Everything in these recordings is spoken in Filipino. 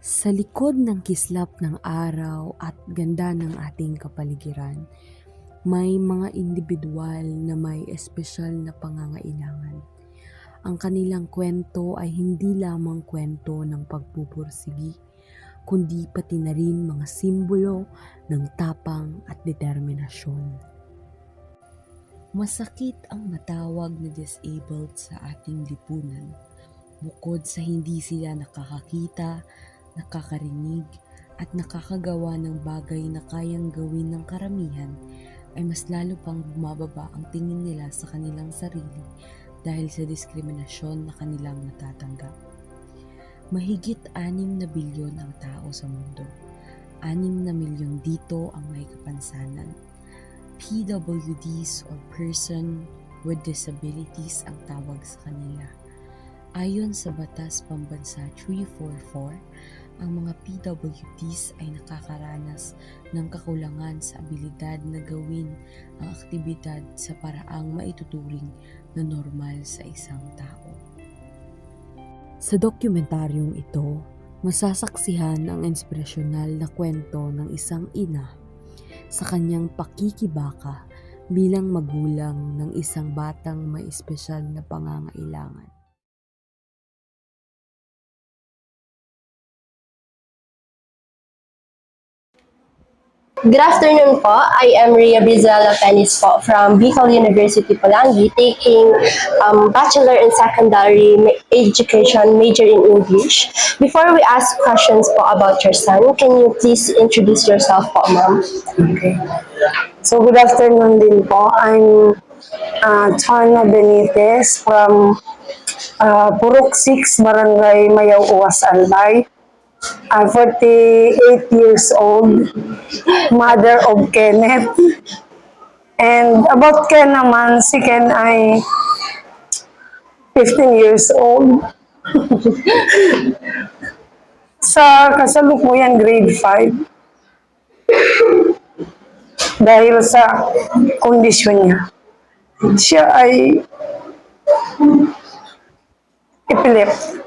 Sa likod ng kislap ng araw at ganda ng ating kapaligiran, may mga individual na may espesyal na pangangailangan. Ang kanilang kwento ay hindi lamang kwento ng pagpupursigi, kundi pati na rin mga simbolo ng tapang at determinasyon. Masakit ang matawag na disabled sa ating lipunan. Bukod sa hindi sila nakakakita, nakakarinig, at nakakagawa ng bagay na kayang gawin ng karamihan, ay mas lalo pang bumababa ang tingin nila sa kanilang sarili dahil sa diskriminasyon na kanilang natatanggap. Mahigit 6 na bilyon ang tao sa mundo. 6 na milyon dito ang may kapansanan. PWDs or Person with Disabilities ang tawag sa kanila. Ayon sa Batas Pambansa 344, ang mga PWDs ay nakakaranas ng kakulangan sa abilidad na gawin ang aktibidad sa paraang maituturing na normal sa isang tao. Sa dokumentaryong ito, masasaksihan ang inspirasyonal na kwento ng isang ina sa kanyang pakikibaka bilang magulang ng isang batang may espesyal na pangangailangan. Good afternoon po. I am Rhea Brizela Penis po from Bicol University, Pulangi, taking Bachelor in Secondary Education, major in English. Before we ask questions po about your son, can you please introduce yourself po, ma'am? Okay. So, good afternoon din po. I'm Chana Benitez from Purok 6, Barangay Mayaw, Uwas, Albay. I'm 48 years old, mother of Kenneth. And about Ken naman, si Ken ay 15 years old. Sa kasalukuyan, grade 5. Dahil sa kondisyon niya. Siya ay epileptic.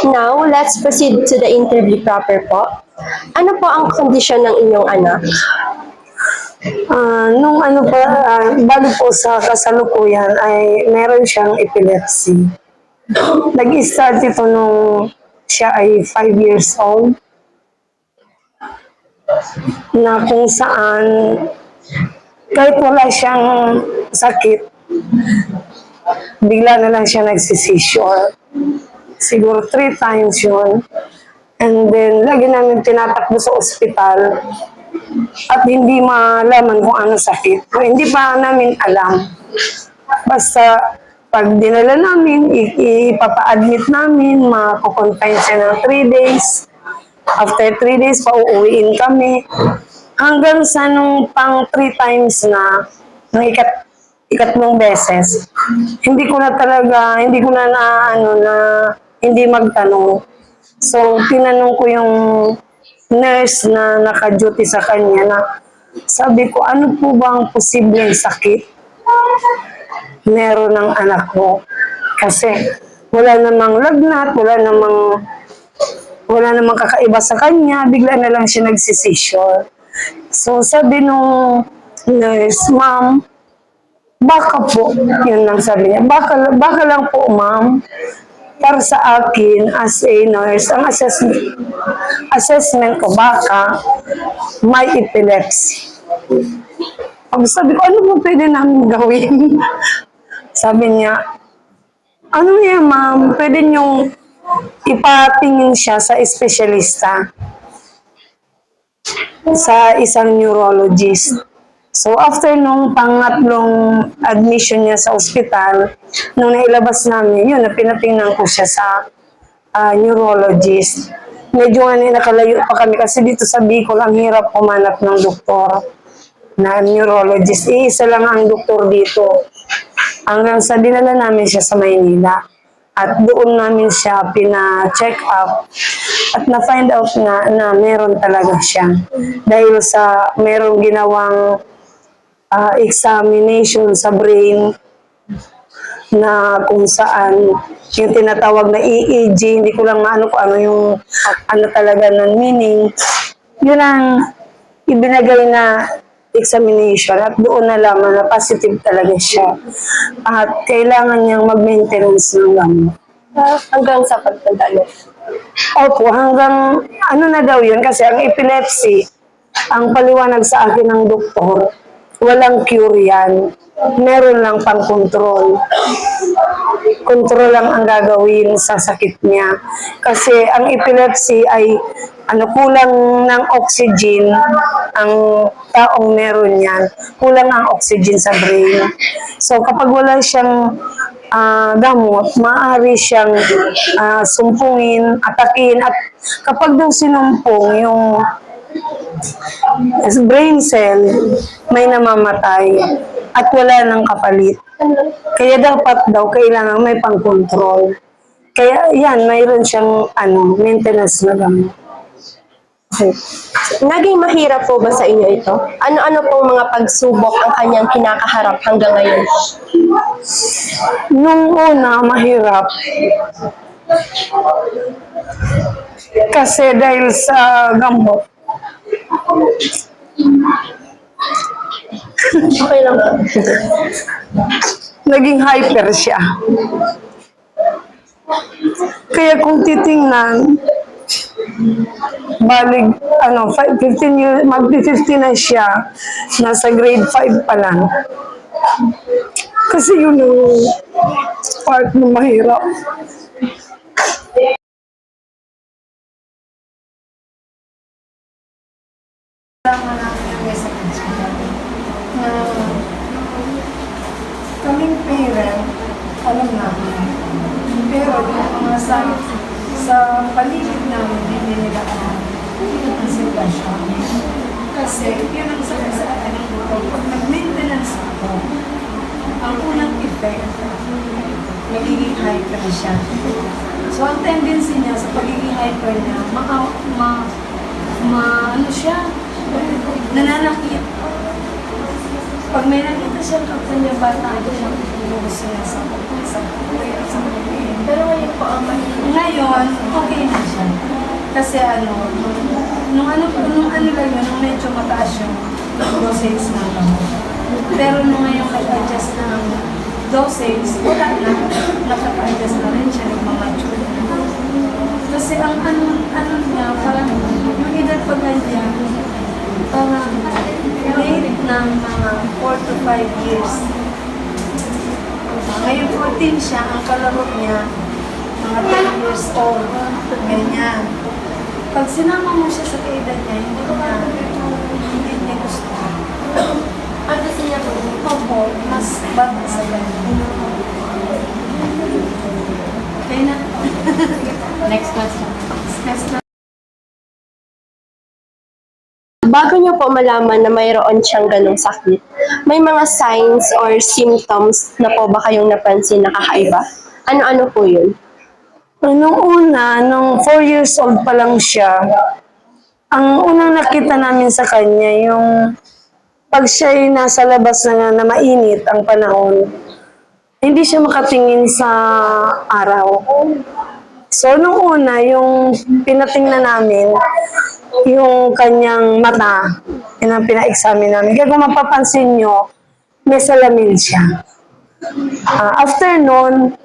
Now, let's proceed to the interview proper po. Ano po ang kondisyon ng inyong anak? Bago po sa kasalukuyan ay meron siyang epilepsy. Nag-start ito nung siya ay 5 years old. Na kung saan kahit wala siyang sakit, bigla na lang siya nagsisisure. Siguro 3 times yun. And then, lagi namin tinatakbo sa ospital at hindi malaman kung ano sakit. Hindi pa namin alam. Basta, pag dinala namin, ipapa-admit namin, makukonfine siya ng 3 days. After 3 days, pauuwiin kami. Hanggang sa nung pang 3 times na, ng ikatlong beses, hindi ko na hindi magtanong. So, tinanong ko yung nurse na naka-duty sa kanya na sabi ko, ano po ba ang posibleng sakit meron ng anak ko? Kasi wala namang lagnat, wala namang kakaiba sa kanya, bigla na lang siya nagsisisure. So, sabi nung nurse, ma'am, baka po, yun lang sabi niya, baka lang po, ma'am. Para sa akin, as a nurse, ang assessment ko, baka may epilepsy. Sabi ko, ano po pwede namin gawin? Sabi niya, ano yan, ma'am, pwede niyong ipatingin siya sa espesyalista, sa isang neurologist. So, after nung pangatlong admission niya sa ospital, nung nailabas namin, yun, pinatingnan ko siya sa neurologist. Medyo nakalayo pa kami kasi dito sa Bicol, ang hirap pumanap ng doktor na neurologist. Isa lang ang doktor dito. Hanggang sa dinala namin siya sa Maynila. At doon namin siya pina-check up at na-find out na meron talaga siya. Dahil sa merong ginawang examination sa brain, na kung saan yung tinatawag na EEG, hindi ko lang maano kung ano yung ano talaga ng meaning. Yun ang ibinagay na examination at doon nalaman na positive talaga siya. At kailangan niyang mag-maintenance ng gamot. Hanggang sa pagtanda niya. Opo, hanggang ano na daw yun kasi ang epilepsy, ang paliwanag sa akin ng doktor, walang cure yan. Meron lang pang control. Control lang ang gagawin sa sakit niya. Kasi ang epilepsy ay kulang ng oxygen ang taong meron yan. Kulang ang oxygen sa brain. So kapag wala siyang gamot, maaari siyang sumpungin, atakin, at kapag daw sinumpong yung brain cell, may namamatay at wala nang kapalit. Kaya dapat daw kailangan may pang-control. Kaya yan, mayroon siyang maintenance na gamot. Okay. Naging mahirap po ba sa inyo ito? Ano-ano pong mga pagsubok ang kanyang kinakaharap hanggang ngayon? Nung una, mahirap. Kasi dahil sa gamot, Okay lang po. naging hyper siya. Kaya kung titingnan, balig, 15 years, mag-50 na siya, nasa grade 5 pa lang. Kasi yun ang part na mahirap. Kaming parent, alam namin. Pero yung mga sa paligid namin, hindi nila alam ang sitwasyon. Kasi yun ang sabi sa akin ng doktor, pag nag-maintenance ako, ang unang effect, magiging hyper siya. So ang tendency niya sa pagiging hyper niya, nananakit. Pag may nakita siya kapag niya bata, siya gusto niya sa pagkain. Pero ngayon po ang mahirap. Ngayon, okay na siya. Kasi nung lang yun, nung medyo mataas yung dosage na gamot. Pero nung ngayon nag-adjust na ang dosage, wala na. Nakaka-adjust na rin siya, nagmamature na. Kasi ang niya, parang yung edad pa ganyan, parang late ng mga 4 to 5 years. Ngayon 14 siya, ang kalaro niya, mga 10 years old. Ganyan. Pag sinama mo siya sa kaedad niya, hindi niya gusto. Ang gusto niya po? Opo, mas bata sa ganyan. Okay na. Next question. Next na. Bago niyo po malaman na mayroon siyang ganong sakit, may mga signs or symptoms na po ba kayong napansin na kakaiba? Ano-ano po yun? Nung una, nung 4 years old pa lang siya, ang unang nakita namin sa kanya, yung pag siya'y nasa labas na mainit ang panahon, hindi siya makatingin sa araw. So, nung una, yung pinatingnan namin, yung kanyang mata, yun ang pina-examine namin. Kaya kung mapapansin nyo, may salamin siya. After nun,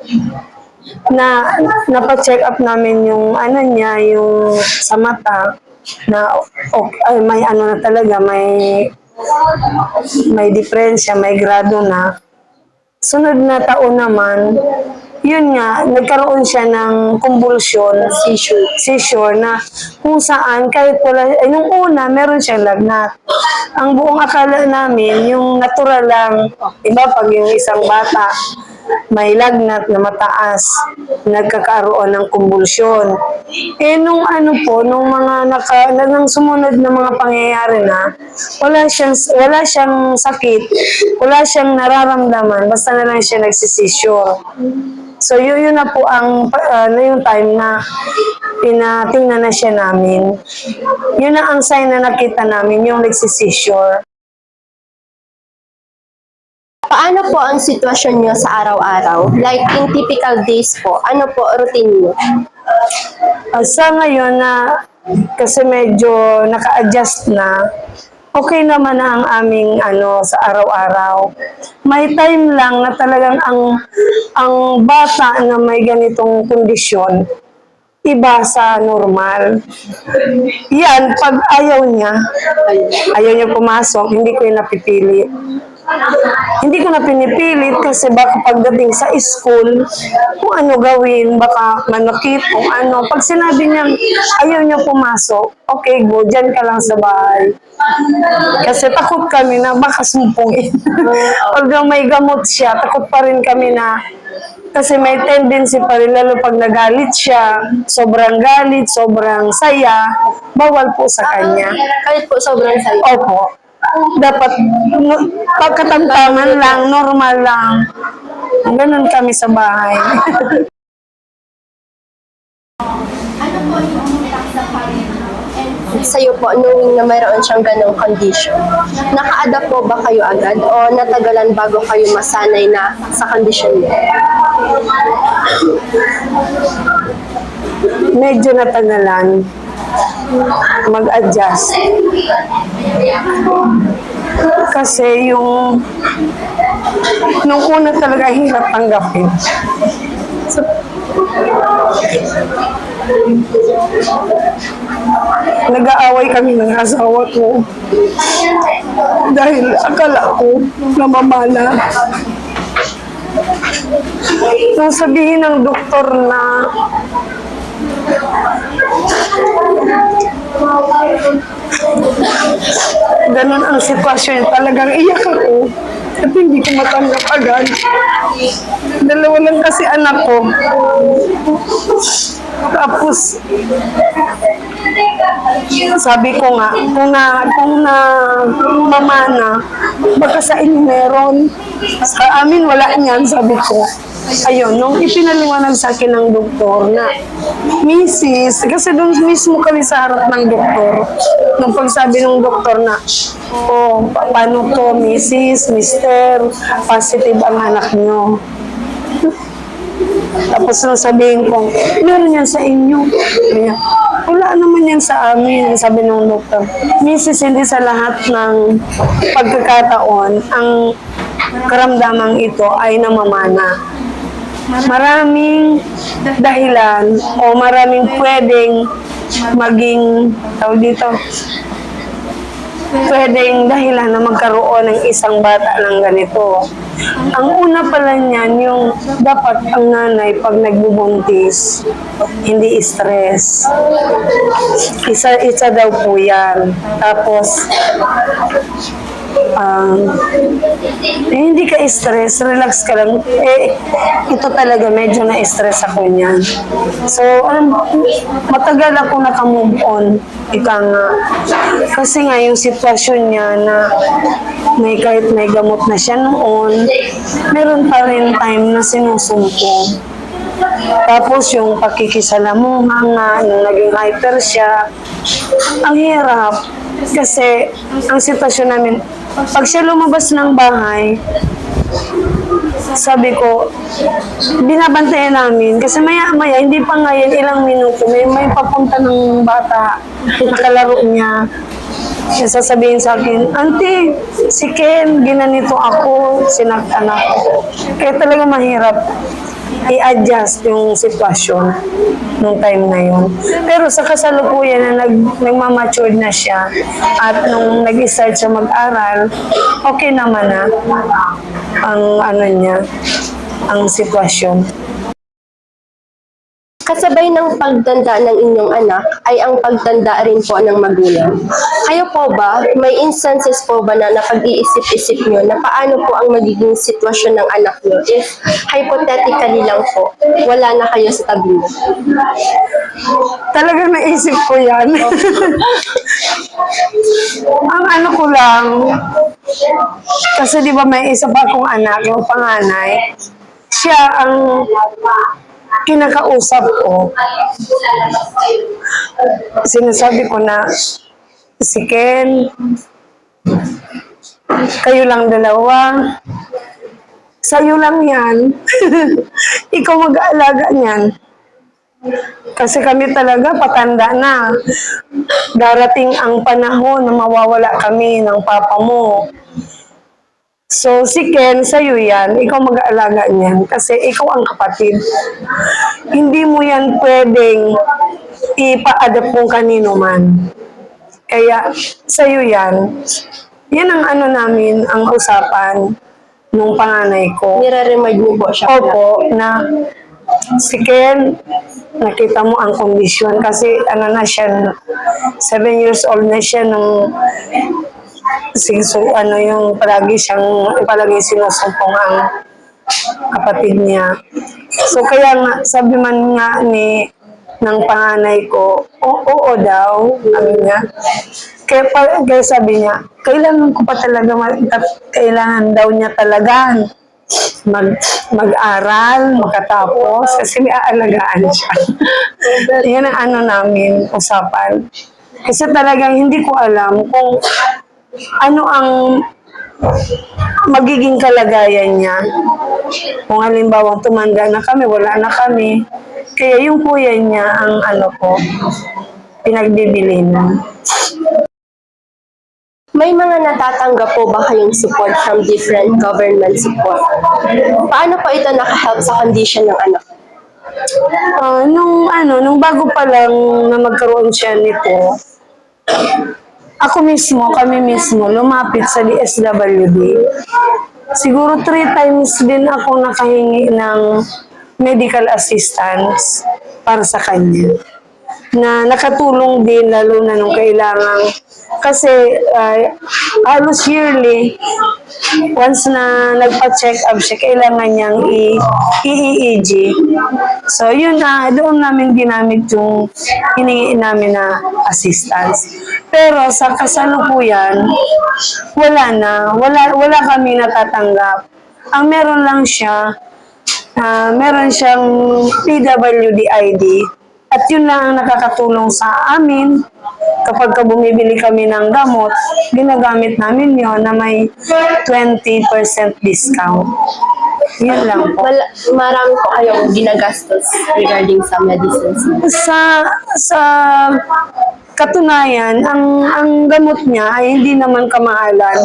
napacheck up namin yung niya, yung sa mata, na may na talaga, may diferensya, may grado na. Sunod na taon naman, yun nga, nagkaroon siya ng convulsion, seizure na kung saan kahit wala, nung una, meron siyang lagnat. Ang buong akala namin, yung natural lang, iba pag yung isang bata, may lagnat na mataas, nagkakaroon ng convulsion. Nung nung nang sumunod na mga pangyayari na, wala siyang sakit, wala siyang nararamdaman, basta na lang siya nagsisisure. So, yun na po yung time na pinatingnan na siya namin. Yun na ang sign na nakita namin, yung nagsisisure. Paano po ang sitwasyon nyo sa araw-araw? Like, in typical days po, ano po routine nyo? Sa ngayon na kasi medyo naka-adjust na, okay naman na ang aming sa araw-araw. May time lang na talagang ang bata na may ganitong kondisyon, iba sa normal. Yan, pag ayaw niya pumasok, hindi ko yung napipili. Hindi ko na pinipilit kasi baka pagdating sa school, kung ano gawin, baka manakit, kung ano. Pag sinabi niya, ayaw niya pumasok, okay, go, dyan ka lang sa bahay. Kasi takot kami na baka sumpungin. Pag may gamot siya, takot pa rin kami na kasi may tendency pa rin, lalo pag nagalit siya, sobrang galit, sobrang saya, bawal po sa kanya. Kahit po sobrang saya. Opo. Dapat pagkatamtaman lang, normal lang. Ganun kami sa bahay. Sa'yo po, knowing na mayroon siyang ganong condition, naka-adapt po ba kayo agad o natagalan bago kayo masanay na sa condition niyo? Medyo natagalan mag-adjust. Kasi nung una talaga hirap tanggapin. So, nag-aaway kami ng asawa ko dahil akala ko namamana. Nung sabihin ng doktor na ganun ang sitwasyon, talagang iyak ako at hindi ko matanggap agad. Dalawa lang kasi anak ko. Tapos sabi ko nga, kung na mamana, baka sa inyo meron. Sa amin wala niyan, sabi ko. Ayun, nung ipinaliwanag sa akin ng doktor na, Mrs., kasi doon mismo kami sa harap ng doktor, nung pagsabi ng doktor na, paano to, Mrs., Mister, positive ang anak nyo. Tapos nung sabihin ko, meron yan sa inyo. Wala naman yan sa amin, sabi ng doktor. Mrs., hindi sa lahat ng pagkakataon, ang karamdamang ito ay namamana. Maraming dahilan o maraming pwedeng maging pwedeng dahilan na magkaroon ng isang bata ng ganito. Ang una pala niyan, yung dapat ang nanay pag nagbubuntis, hindi stress. Isa daw po yan. Tapos, hindi ka stress, relax ka lang. Ito talaga, medyo na-stress ako niyan. So, matagal ako naka-move on. Ika nga. Kasi nga, yung sitwasyon niya na kahit may gamot na siya noon, meron pa rin time na sinusumpong. Tapos yung pakikisalamuha nga, yung naging hyper siya, ang hirap. Kasi ang sitwasyon namin, pag siya lumabas ng bahay, sabi ko, binabantayan namin. Kasi maya-maya, hindi pa ngayon ilang minuto, may papunta ng bata, nakalaro niya. Siya sasabihin sa akin, Auntie, si Ken, ginanito ako, sinaktan ako. Kaya talaga mahirap i-adjust yung sitwasyon nung time na yun. Pero sa kasalukuyan na nagmamature na siya at nung nag-start siya mag-aral, okay naman na ang sitwasyon. Kasabay ng pagtanda ng inyong anak ay ang pagtanda rin po ng magulang. Kayo po ba, may instances po ba na napag-iisip-isip nyo na paano po ang magiging sitwasyon ng anak nyo if hypothetically lang po, wala na kayo sa tabi nyo? Talagang naisip ko yan. Ang ano ko lang, kasi di ba may isa pa akong anak, yung panganay, siya ang kinakausap ko. Sinasabi ko na, si Ken, kayo lang dalawa, sa'yo lang yan. Ikaw mag-aalaga niyan. Kasi kami talaga patanda na. Darating ang panahon na mawawala kami ng papa mo. So, si Ken, sa'yo yan. Ikaw mag-aalaga niyan. Kasi ikaw ang kapatid. Hindi mo yan pwedeng ipa-adapt kung kanino man. Kaya, sa'yo yan. Yan ang ano namin, ang usapan nung panganay ko. Nire-remind niyo po siya. Opo, na si Ken, nakita mo ang kondisyon kasi ano na siya, 7 years old na siya nung ano yung palagi sinusumpong ang kapatid niya. So kaya nga, sabi man nga ng panganay ko, oo daw, sabi niya. Kaya sabi niya, kailangan ko pa talaga, kailangan daw niya talaga mag-aral, makatapos, kasi may aalagaan siya. Yan ang ano namin, usapan. Kasi talagang hindi ko alam kung ano ang magiging kalagayan niya. Kung halimbawa tumanda na kami, wala na kami. Kaya yung kuya niya ang ano ko, pinagbibilinan. May mga natatanggap po ba kayong support from different government support? Paano po ito nakahelp sa condition ng anak? Nung bago pa lang na magkaroon siya nito, kami mismo, lumapit sa DSWD. Siguro 3 times din ako nakahingi ng medical assistance para sa kanya. Na nakatulong din lalo na nung kailangan. Kasi halos yearly, once na nagpa-check up siya, kailangan niyang i-EEG. So yun doon namin ginamit yung hiningi namin na assistance. Pero sa kasalukuyan, wala kami natatanggap. Ang meron lang siya, meron siyang PWD ID. At yun lang ang nakakatulong sa amin. Kapag bumibili kami ng gamot, ginagamit namin yon na may 20% discount. Yun lang po. Marami po kayong ginagastos regarding sa medicines. Sa katunayan, ang gamot niya ay hindi naman kamahalan.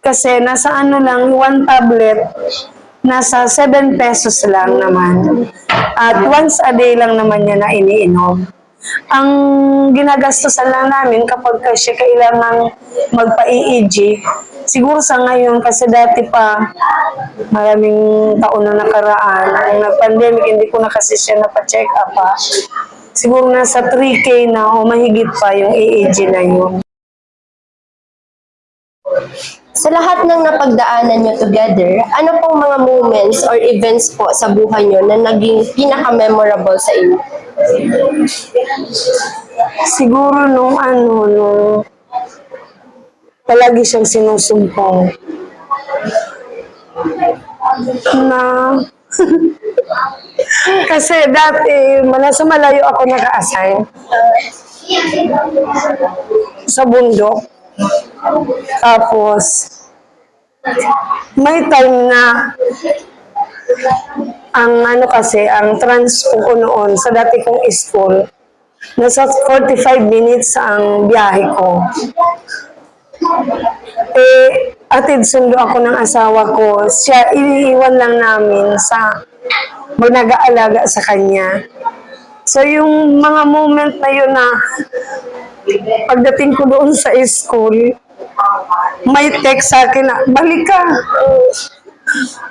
Kasi nasa lang, 1 tablet, nasa 7 pesos lang naman. At once a day lang naman niya na iniinom. Ang ginagastosan lang namin kapag siya kailangang magpa-EEG, siguro sa ngayon, kasi dati pa, maraming taon na nakaraan, ang nag-pandemic, hindi ko na kasi siya napa-check up pa. Siguro nasa 3K na o mahigit pa yung EEG na yun. Sa lahat ng napagdaanan nyo together, ano pong mga moments or events po sa buhay nyo na naging pinaka-memorable sa inyo? Siguro nung palagi siyang sinusumpong na kasi dati nasa malayo ako naka-assign sa bundok. Tapos may time na ang transpo ko noon sa dati kong school, nasa 45 minutes ang biyahe ko. Atid sundo ako ng asawa ko. Siya, iniiwan lang namin sa nag-aalaga sa kanya. So, yung mga moment na yun na pagdating ko doon sa school, may text sa akin na, balik ka.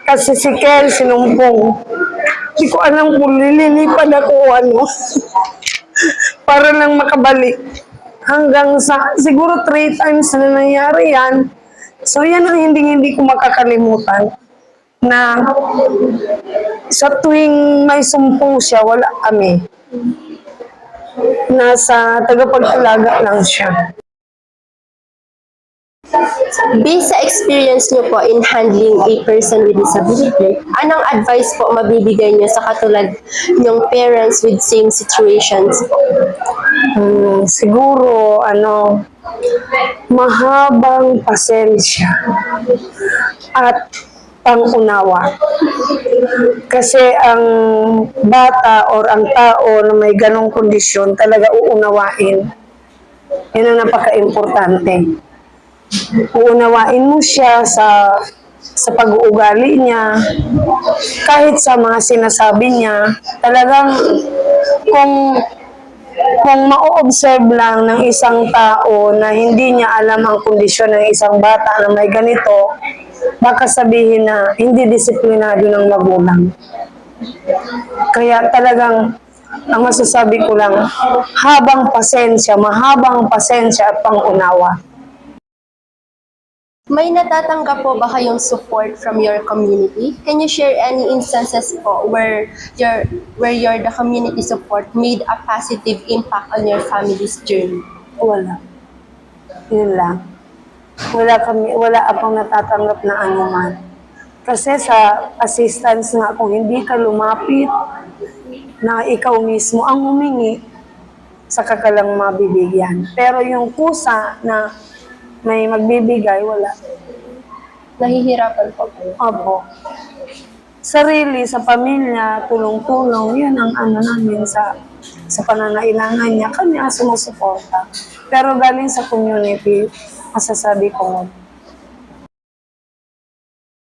Kasi si Ken, sinumpong. Hindi ko alam kung lilipad ako para lang makabalik. Hanggang sa, siguro 3 times na nangyari yan. So yan ang hindi ko makakalimutan. Na sa tuwing may sumpong siya, wala kami. Nasa tagapagtalaga lang siya. Based sa experience nyo po in handling a person with disability, anong advice po mabibigay nyo sa katulad nyong parents with same situations po? Siguro, mahabang pasensya at pangunawa. Kasi ang bata or ang tao na may ganong kondisyon talaga uunawain. Yun ang napaka-importante. Uunawain mo siya sa pag-uugali niya, kahit sa mga sinasabi niya, talagang kung ma-observe lang ng isang tao na hindi niya alam ang kondisyon ng isang bata na may ganito, baka sabihin na hindi disiplinado ng magulang. Kaya talagang, ang masasabi ko lang, mahabang pasensya at pangunawa. May natatanggap po ba kayong support from your community? Can you share any instances po where the community support made a positive impact on your family's journey? Wala. Yun lang. Wala akong natatanggap na anuman. Kasi sa assistance nga, kung hindi ka lumapit, na ikaw mismo ang humingi, saka ka lang mabibigyan. Pero yung kusa na may magbibigay, wala. Nahihirapan po kayo? Opo. Sarili, sa pamilya, tulong-tulong, yun ang ano namin sa pananailangan niya. Kami ang sumusuporta. Pero galing sa community, masasabi ko.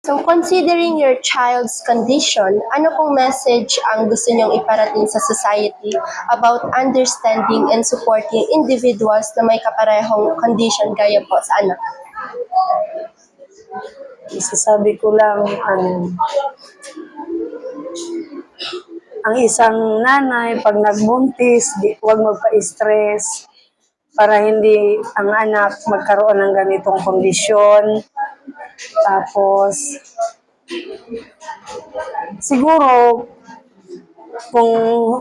So, considering your child's condition, ano pong message ang gusto niyong iparating sa society about understanding and supporting individuals na may kaparehong condition gaya po sa anak? Masasabi ko lang, ang isang nanay, pag nagbuntis, huwag magpa-stress para hindi ang anak magkaroon ng ganitong kondisyon. Tapos, siguro, kung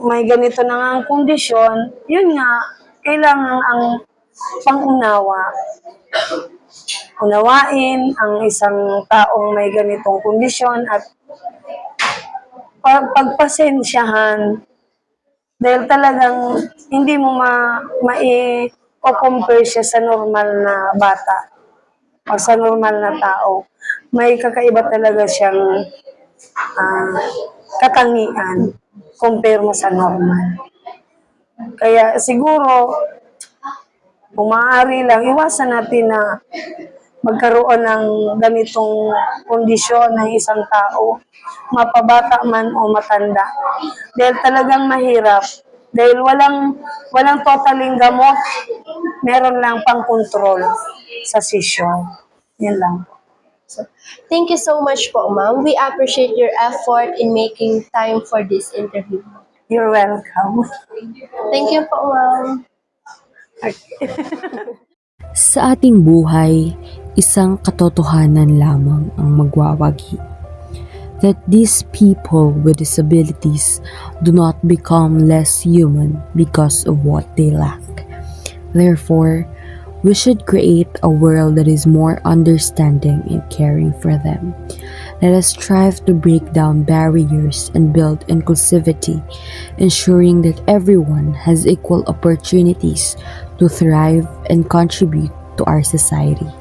may ganito na nga ang kondisyon, yun nga, kailangan ang pangunawa. Unawain ang isang taong may ganitong kondisyon at pagpasensyahan. Dahil talagang hindi mo ma-compare siya sa normal na bata o sa normal na tao. May kakaiba talaga siyang katangian compare mo sa normal. Kaya siguro, kung maaari lang, iwasan natin na magkaroon ng ganitong kondisyon ng isang tao, mapabata man o matanda. Dahil talagang mahirap. Dahil walang totaling gamot, meron lang pang control sa session. Yan lang. So, thank you so much po, ma'am. We appreciate your effort in making time for this interview. You're welcome. Thank you po, ma'am. Sa ating buhay, isang katotohanan lamang ang magwawagi. That these people with disabilities do not become less human because of what they lack. Therefore, we should create a world that is more understanding and caring for them. Let us strive to break down barriers and build inclusivity, ensuring that everyone has equal opportunities to thrive and contribute to our society.